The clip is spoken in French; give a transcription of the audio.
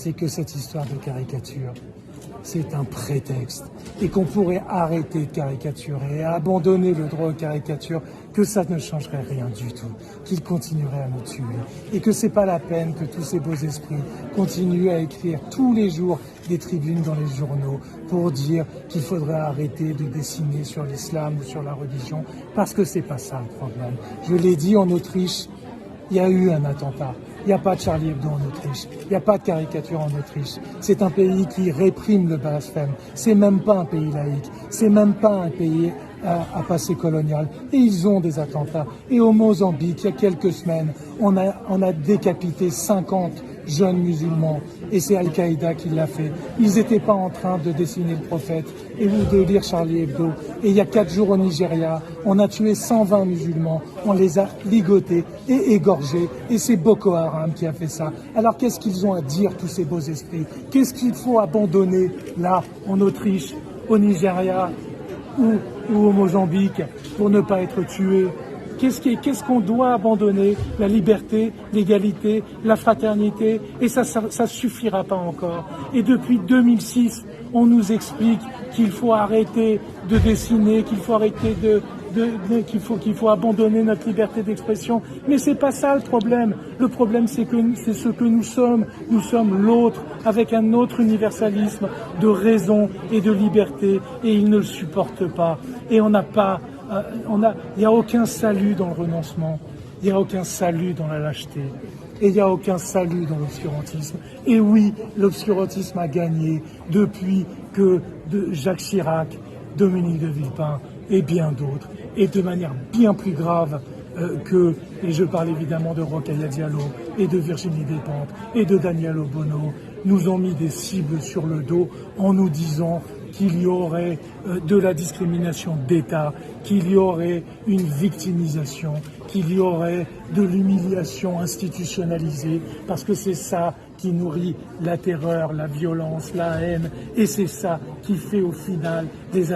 c'est que cette histoire de caricature, c'est un prétexte et qu'on pourrait arrêter de caricaturer et abandonner le droit aux caricatures, que ça ne changerait rien du tout, qu'il continuerait à nous tuer et que c'est pas la peine que tous ces beaux esprits continuent à écrire tous les jours des tribunes dans les journaux pour dire qu'il faudrait arrêter de dessiner sur l'islam ou sur la religion, parce que c'est pas ça le problème. Je l'ai dit, en Autriche, il y a eu un attentat. Il n'y a pas de Charlie Hebdo en Autriche. Il n'y a pas de caricature en Autriche. C'est un pays qui réprime le blasphème. C'est même pas un pays laïque. C'est même pas un pays à passé colonial. Et ils ont des attentats. Et au Mozambique, il y a quelques semaines, on a décapité 50 jeunes musulmans. Et c'est Al-Qaïda qui l'a fait. Ils n'étaient pas en train de dessiner le prophète et de lire Charlie Hebdo. Et il y a 4 jours au Nigeria, on a tué 120 musulmans. On les a ligotés et égorgés. Et c'est Boko Haram qui a fait ça. Alors qu'est-ce qu'ils ont à dire, tous ces beaux esprits? Qu'est-ce qu'il faut abandonner là, en Autriche, au Nigeria ou au Mozambique pour ne pas être tués? Qu'est-ce qu'on doit abandonner? La liberté, l'égalité, la fraternité, et ça suffira pas encore. Et depuis 2006, on nous explique qu'il faut arrêter de dessiner, qu'il faut arrêter qu'il faut abandonner notre liberté d'expression. Mais c'est pas ça le problème. Le problème, c'est ce que nous sommes. Nous sommes l'autre, avec un autre universalisme de raison et de liberté, et ils ne le supportent pas. Et il n'y a aucun salut dans le renoncement, il n'y a aucun salut dans la lâcheté, et il n'y a aucun salut dans l'obscurantisme. Et oui, l'obscurantisme a gagné depuis que Jacques Chirac, Dominique de Villepin et bien d'autres, et de manière bien plus grave et je parle évidemment de Rokhaya Diallo et de Virginie Despentes et de Daniel Obono, nous ont mis des cibles sur le dos en nous disant qu'il y aurait de la discrimination d'État, qu'il y aurait une victimisation, qu'il y aurait de l'humiliation institutionnalisée, parce que c'est ça qui nourrit la terreur, la violence, la haine, et c'est ça qui fait au final des